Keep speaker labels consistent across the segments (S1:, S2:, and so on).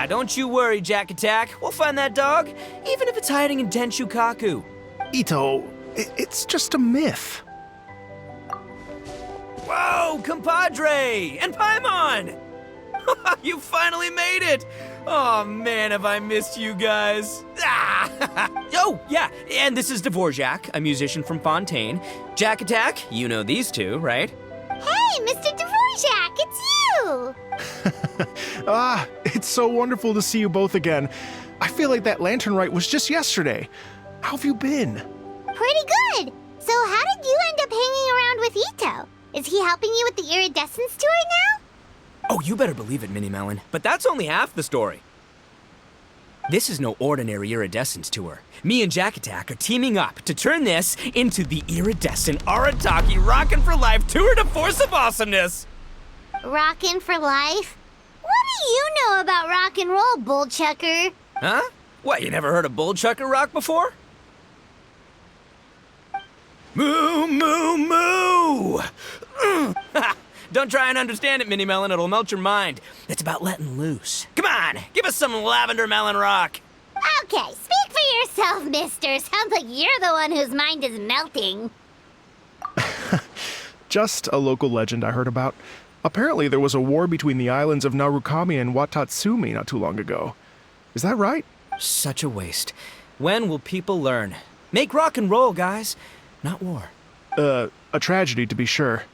S1: Ah, don't you worry, Jack Attack. We'll find that dog, even if it's hiding in Denshukaku.
S2: Ito, it's just a myth.
S1: Whoa, compadre! And Paimon! You finally made it! Oh man, have I missed you guys. Ah! Oh, yeah, and this is Dvorak, a musician from Fontaine. Jack Attack, you know these two, right?
S3: Hey, Mr. Dvorak, it's you!
S2: It's so wonderful to see you both again. I feel like that lantern rite was just yesterday. How have you been?
S3: Pretty good. So how did you end up hanging around with Ito? Is he helping you with the iridescence tour now?
S1: Oh, you better believe it, Minnie Melon. But that's only half the story. This is no ordinary iridescence tour. Me and Jack Attack are teaming up to turn this into the iridescent Arataki Rockin' for Life Tour de Force of Awesomeness!
S3: Rockin' for life? What do you know about rock and roll, bullchucker?
S1: Huh? What, you never heard a bullchucker rock before? Moo, moo, moo! Don't try and understand it, Minnie Melon. It'll melt your mind. It's about letting loose. Come on, give us some lavender melon rock.
S3: Okay, speak for yourself, mister. Sounds like you're the one whose mind is melting.
S2: Just a local legend I heard about. Apparently there was a war between the islands of Narukami and Watatsumi not too long ago. Is that right?
S1: Such a waste. When will people learn? Make rock and roll, guys, not war.
S2: A tragedy to be sure.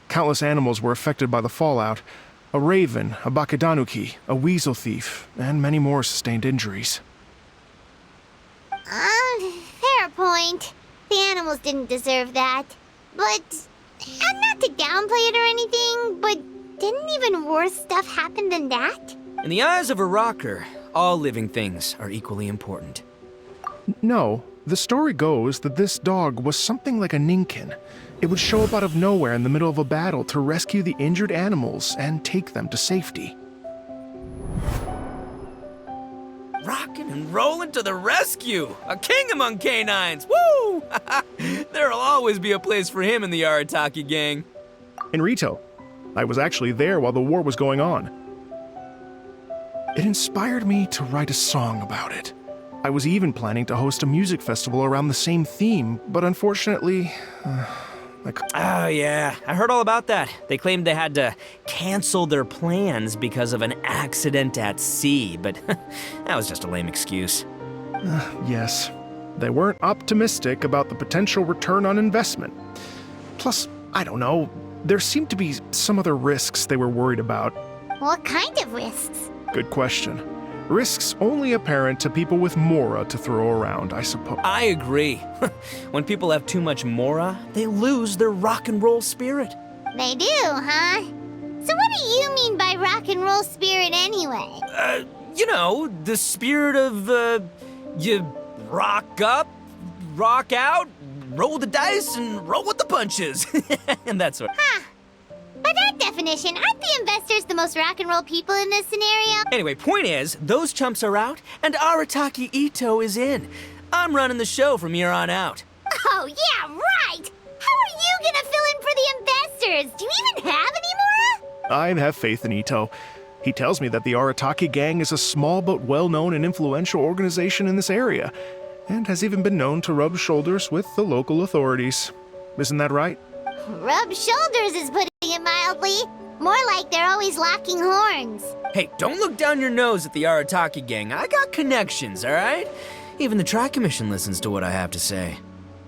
S2: Countless animals were affected by the fallout. A raven, a bakedanuki, a weasel thief, and many more sustained injuries.
S3: Fair point. The animals didn't deserve that. But, and not to downplay it or anything, but didn't even worse stuff happen than that?
S1: In the eyes of a rocker, all living things are equally important.
S2: No, the story goes that this dog was something like a ninkin. It would show up out of nowhere in the middle of a battle to rescue the injured animals and take them to safety.
S1: Rockin' and rollin' to the rescue! A king among canines! Woo! There'll always be a place for him in the Arataki gang.
S2: In Rito, I was actually there while the war was going on. It inspired me to write a song about it. I was even planning to host a music festival around the same theme, but unfortunately,
S1: Oh yeah, I heard all about that. They claimed they had to cancel their plans because of an accident at sea, but that was just a lame excuse.
S2: Yes, they weren't optimistic about the potential return on investment. Plus, I don't know, there seemed to be some other risks they were worried about.
S3: What kind of risks?
S2: Good question. Risks only apparent to people with mora to throw around, I suppose.
S1: I agree. When people have too much mora, they lose their rock and roll spirit.
S3: They do, huh? So what do you mean by rock and roll spirit anyway?
S1: You know, the spirit of, you rock up, rock out, roll the dice, and roll with the punches. And that sort.
S3: Huh. By that definition, aren't the investors the most rock and roll people in this scenario?
S1: Anyway, point is, those chumps are out, and Arataki Ito is in. I'm running the show from here on out.
S3: Oh, yeah, right! How are you gonna fill in for the investors? Do you even have any more?
S2: I have faith in Ito. He tells me that the Arataki gang is a small but well-known and influential organization in this area, and has even been known to rub shoulders with the local authorities. Isn't that right?
S3: Rub shoulders is putting it mildly. More like they're always locking horns.
S1: Hey, don't look down your nose at the Arataki gang. I got connections, all right? Even the Tri-Commission listens to what I have to say.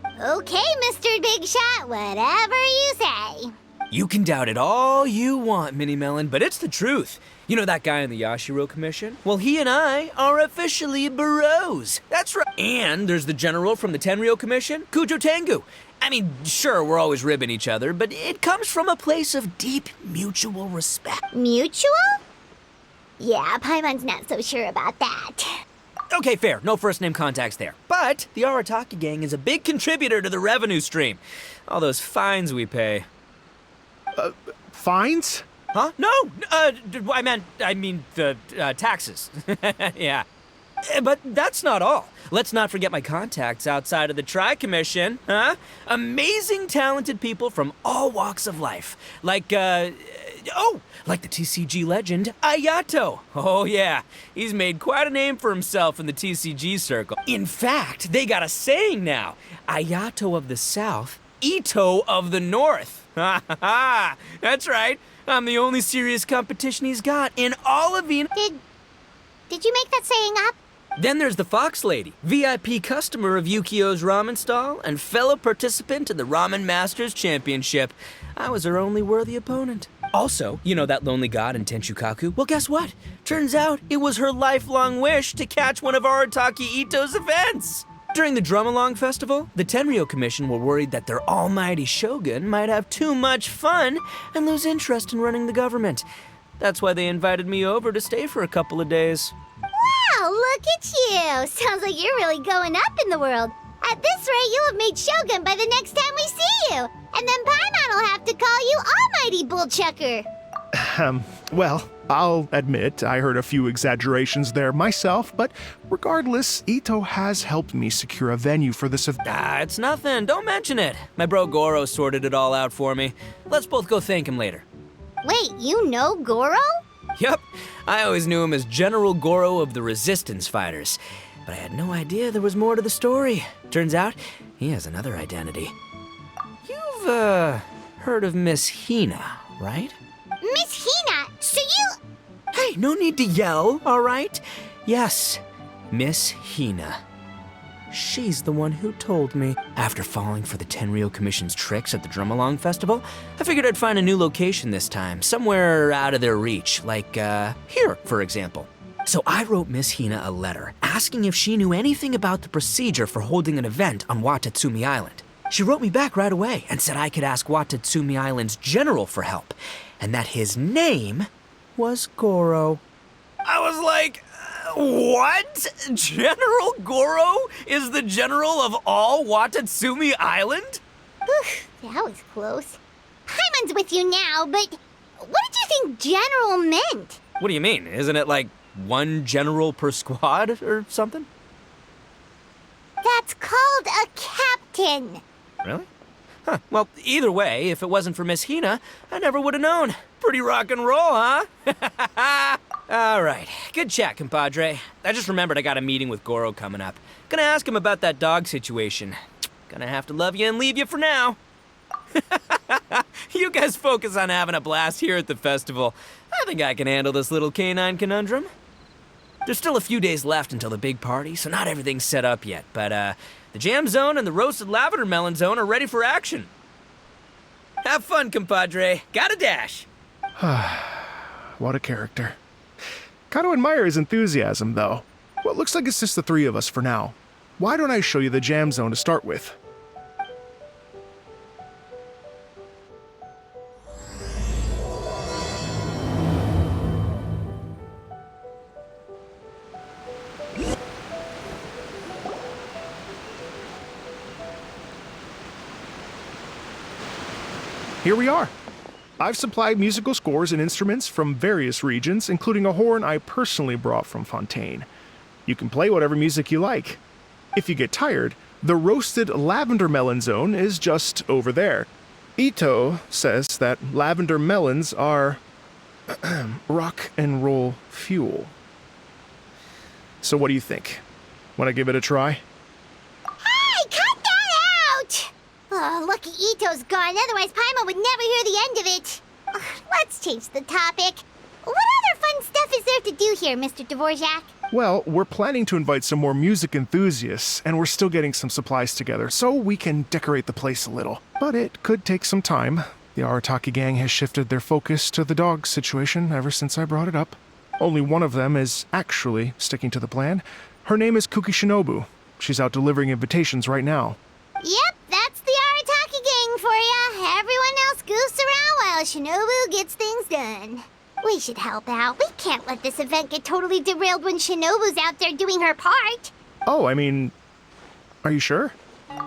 S3: Okay, Mr. Big Shot, whatever you say.
S1: You can doubt it all you want, Minnie Melon, but it's the truth. You know that guy in the Yashiro Commission? Well, he and I are officially bros. That's right. And there's the general from the Tenryo Commission, Kujo Tengu. I mean, sure, we're always ribbing each other, but it comes from a place of deep mutual respect.
S3: Mutual? Yeah, Paimon's not so sure about that.
S1: Okay, fair. No first-name contacts there. But the Arataki gang is a big contributor to the revenue stream. All those fines we pay.
S2: Fines?
S1: Huh? No! I mean the taxes. Yeah. But that's not all. Let's not forget my contacts outside of the Tri-Commission, huh? Amazing, talented people from all walks of life. Like, Oh, like the TCG legend, Ayato. Oh yeah, he's made quite a name for himself in the TCG circle. In fact, they got a saying now. Ayato of the South, Ito of the North. Ha ha ha! That's right. I'm the only serious competition he's got in all of Ina.
S3: Did you make that saying up?
S1: Then there's the Fox Lady, VIP customer of Yukio's ramen stall and fellow participant in the Ramen Masters Championship. I was her only worthy opponent. Also, you know that lonely god in Tenchukaku? Well, guess what? Turns out it was her lifelong wish to catch one of Arataki Ito's events. During the Drum-Along Festival, the Tenryo Commission were worried that their almighty shogun might have too much fun and lose interest in running the government. That's why they invited me over to stay for a couple of days.
S3: Wow, look at you! Sounds like you're really going up in the world. At this rate, you'll have made Shogun by the next time we see you. And then Paimon will have to call you Almighty Bullchucker.
S2: Well, I'll admit I heard a few exaggerations there myself, but regardless, Ito has helped me secure a venue for this event.
S1: It's nothing. Don't mention it. My bro Goro sorted it all out for me. Let's both go thank him later.
S3: Wait, you know Goro?
S1: Yup. I always knew him as General Goro of the Resistance Fighters. But I had no idea there was more to the story. Turns out, he has another identity. You've, heard of Miss Hina, right?
S3: Miss Hina, so you...
S1: Hey, no need to yell, all right? Yes, Miss Hina. She's the one who told me. After falling for the Tenryo Commission's tricks at the Drum-Along Festival, I figured I'd find a new location this time, somewhere out of their reach, like, here, for example. So I wrote Miss Hina a letter, asking if she knew anything about the procedure for holding an event on Watatsumi Island. She wrote me back right away and said I could ask Watatsumi Island's general for help, and that his name was Goro. I was like, what? General Goro is the general of all Watatsumi Island?
S3: Oof, that was close. Paimon's with you now, but what did you think general meant?
S1: What do you mean? Isn't it like one general per squad or something?
S3: That's called a captain.
S1: Really? Huh. Well, either way, if it wasn't for Miss Hina, I never would have known. Pretty rock and roll, huh? All right. Good chat, compadre. I just remembered I got a meeting with Goro coming up. Gonna ask him about that dog situation. Gonna have to love you and leave you for now. You guys focus on having a blast here at the festival. I think I can handle this little canine conundrum. There's still a few days left until the big party, so not everything's set up yet, but the jam zone and the roasted lavender melon zone are ready for action. Have fun, compadre. Gotta dash.
S2: What a character. Gotta admire his enthusiasm, though. Well, it looks like it's just the three of us for now. Why don't I show you the jam zone to start with? Here we are. I've supplied musical scores and instruments from various regions, including a horn I personally brought from Fontaine. You can play whatever music you like. If you get tired, the roasted lavender melon zone is just over there. Ito says that lavender melons are rock and roll fuel. So what do you think? Want to give it a try?
S3: Hey, cut that out! Oh, lucky Ito's gone, otherwise Paimon would never hear the end of it. Ugh, let's change the topic. What other fun stuff is there to do here, Mr. Dvorak?
S2: Well, we're planning to invite some more music enthusiasts, and we're still getting some supplies together, so we can decorate the place a little. But it could take some time. The Arataki gang has shifted their focus to the dog situation ever since I brought it up. Only one of them is actually sticking to the plan. Her name is Kuki Shinobu. She's out delivering invitations right now.
S3: Yep, that's the Arataki gang for ya. Everyone else goofs around while Shinobu gets things done. We should help out. We can't let this event get totally derailed when Shinobu's out there doing her part.
S2: Oh, I mean, are you sure?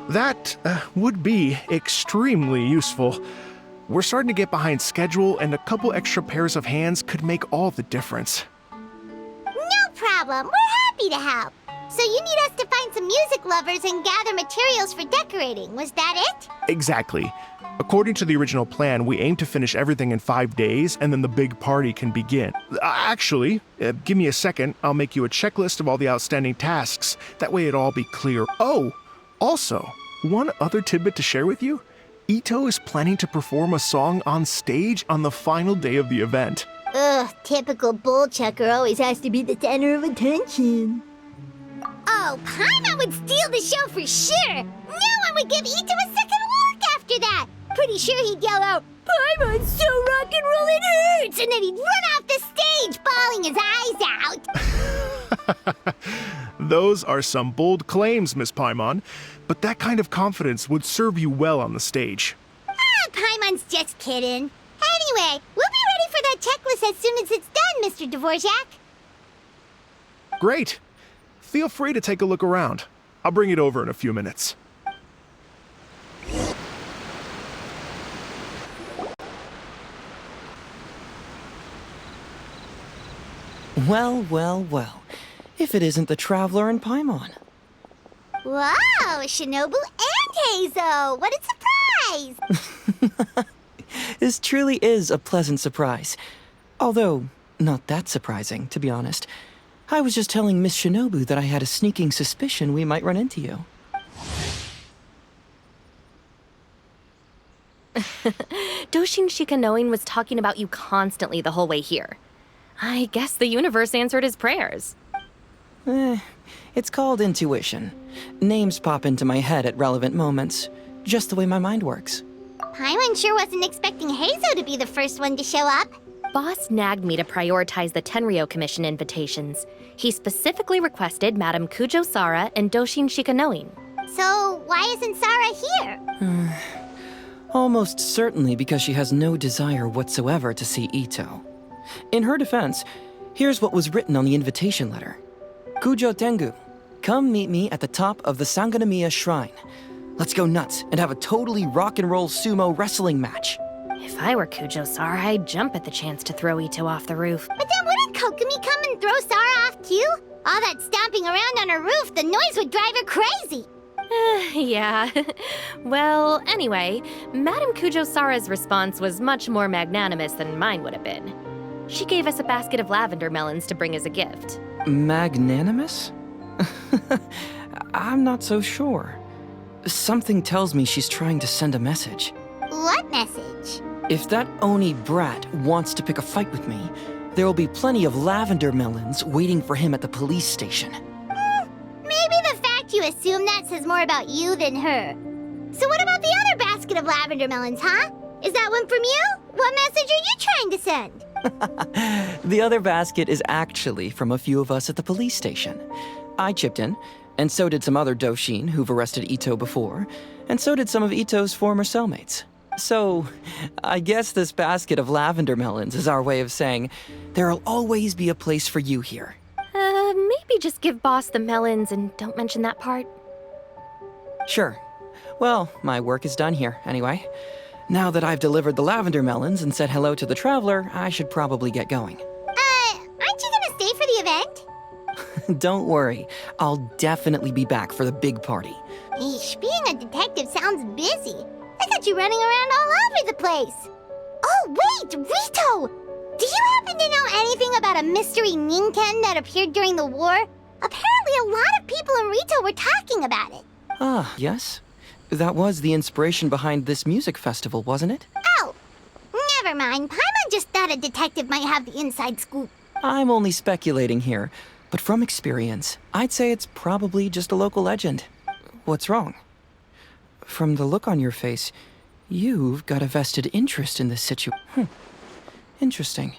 S2: That would be extremely useful. We're starting to get behind schedule, and a couple extra pairs of hands could make all the difference.
S3: No problem. We're happy to help. So you need us to find some music lovers and gather materials for decorating. Was that it?
S2: Exactly. According to the original plan, we aim to finish everything in 5 days, and then the big party can begin. Actually, give me a second. I'll make you a checklist of all the outstanding tasks. That way it'll all be clear. Oh, also, one other tidbit to share with you. Ito is planning to perform a song on stage on the final day of the event.
S3: Ugh, typical bull chucker always has to be the center of attention. Oh, Paimon would steal the show for sure! No one would give Ito a second look after that! Pretty sure he'd yell out, "Paimon's so rock and roll it hurts!" And then he'd run off the stage, bawling his eyes out.
S2: Those are some bold claims, Miss Paimon, but that kind of confidence would serve you well on the stage.
S3: Ah, Paimon's just kidding. Anyway, we'll be ready for that checklist as soon as it's done, Mr. Dvorak.
S2: Great. Feel free to take a look around. I'll bring it over in a few minutes.
S1: Well, well, well. If it isn't the Traveler and Paimon.
S3: Wow, Shinobu and Heizo! What a surprise!
S1: This truly is a pleasant surprise. Although, not that surprising, to be honest. I was just telling Miss Shinobu that I had a sneaking suspicion we might run into you.
S4: Doshin Shikanoin was talking about you constantly the whole way here. I guess the universe answered his prayers.
S1: It's called intuition. Names pop into my head at relevant moments, just the way my mind works.
S3: Paimon sure wasn't expecting Heizo to be the first one to show up.
S4: Boss nagged me to prioritize the Tenryo Commission invitations. He specifically requested Madame Kujo Sara and Doshin Shikanoin.
S3: So, why isn't Sara here?
S1: Almost certainly because she has no desire whatsoever to see Ito. In her defense, here's what was written on the invitation letter. Kujo Tengu, come meet me at the top of the Sanganamiya Shrine. Let's go nuts and have a totally rock and roll sumo wrestling match.
S4: If I were Kujo Sara, I'd jump at the chance to throw Ito off the roof.
S3: But then wouldn't Kokomi come and throw Sara off too? All that stomping around on her roof, the noise would drive her crazy.
S4: Yeah. Well, anyway, Madame Kujo Sara's response was much more magnanimous than mine would have been. She gave us a basket of lavender melons to bring as a gift.
S1: Magnanimous? I'm not so sure. Something tells me she's trying to send a message.
S3: What message?
S1: If that Oni brat wants to pick a fight with me, there will be plenty of lavender melons waiting for him at the police station.
S3: Maybe the fact you assume that says more about you than her. So what about the other basket of lavender melons, huh? Is that one from you? What message are you trying to send?
S1: The other basket is actually from a few of us at the police station. I chipped in, and so did some other Doshin who've arrested Ito before, and so did some of Ito's former cellmates. So, I guess this basket of lavender melons is our way of saying, there'll always be a place for you here.
S4: Maybe just give Boss the melons and don't mention that part.
S1: Sure. Well, my work is done here, anyway. Now that I've delivered the lavender melons and said hello to the Traveler, I should probably get going.
S3: Aren't you gonna stay for the event?
S1: Don't worry, I'll definitely be back for the big party.
S3: Eesh, being a detective sounds busy. I got you running around all over the place. Oh, wait, Rito! Do you happen to know anything about a mystery Ninken that appeared during the war? Apparently a lot of people in Rito were talking about it.
S1: Ah, yes. That was the inspiration behind this music festival, wasn't it?
S3: Oh, never mind. Paimon just thought a detective might have the inside scoop.
S1: I'm only speculating here, but from experience, I'd say it's probably just a local legend. What's wrong? From the look on your face, you've got a vested interest in this situation. Interesting.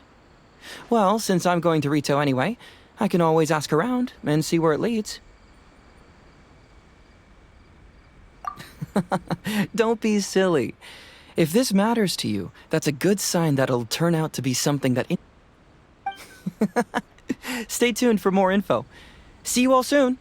S1: Well, since I'm going to Rito anyway, I can always ask around and see where it leads. Don't be silly. If this matters to you, that's a good sign that it'll turn out to be something that... Stay tuned for more info. See you all soon.